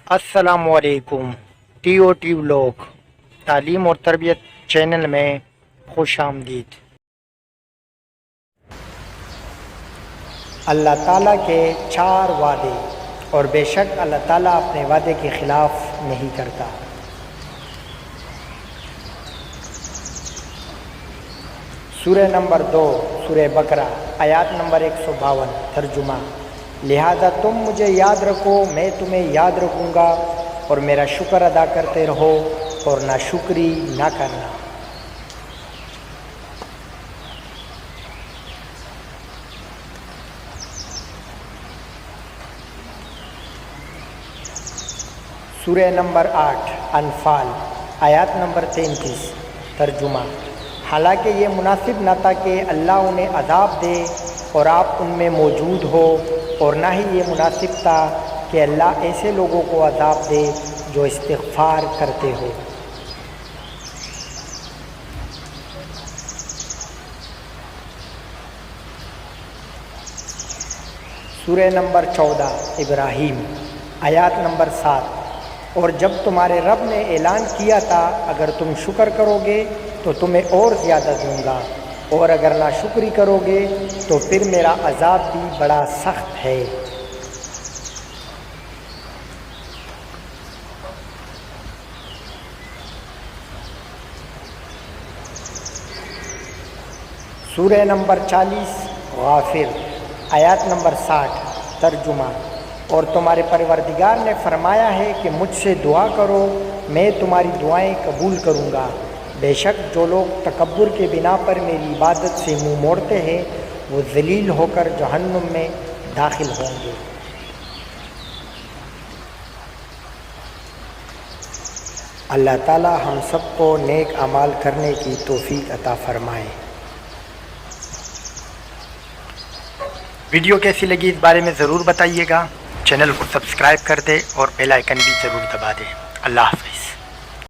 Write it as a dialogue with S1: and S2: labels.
S1: अस्सलामुअलैकुम। TOT vlog तालीम और तरबियत चैनल में खुश आमदीद। अल्लाह ताला के 4 वादे, और बेशक अल्लाह ताला अपने वादे के ख़िलाफ़ नहीं करता। सूरह नंबर 2 सूरह बकरा आयत नंबर 152। तर्जुमा: लिहाजा तुम मुझे याद रखो, मैं तुम्हें याद रखूँगा, और मेरा शुक्र अदा करते रहो और नाशुक्री ना करना। सूरह नंबर 8 अनफाल आयत नंबर 33। तर्जुमा: हालांकि ये मुनासिब न था कि अल्लाह उन्हें अज़ाब दे और आप उनमें मौजूद हो, और ना ही ये मुनासिब था कि अल्लाह ऐसे लोगों को अज़ाब दे जो इस्तिग़फ़ार करते हो। सूरह नंबर 14 इब्राहीम आयत नंबर 7। और जब तुम्हारे रब ने ऐलान किया था, अगर तुम शुक्र करोगे तो तुम्हें और ज़्यादा दूंगा, और अगर नाशुक्री करोगे तो फिर मेरा अज़ाब भी बड़ा सख्त है। सूरह नंबर 40 गाफिर आयत नंबर 60। तर्जुमा: और तुम्हारे परवरदिगार ने फरमाया है कि मुझसे दुआ करो, मैं तुम्हारी दुआएं कबूल करूँगा। बेशक जो लोग तकब्बुर के बिना पर मेरी इबादत से मुँह मोड़ते हैं, वो ज़लील होकर जहन्नुम में दाखिल होंगे। अल्लाह ताला हम सबको नेक अमाल करने की तौफीक अता फरमाए। वीडियो कैसी लगी इस बारे में ज़रूर बताइएगा। चैनल को सब्सक्राइब कर दें और बेल आइकन भी ज़रूर दबा दें। अल्लाह हाफ़िज़।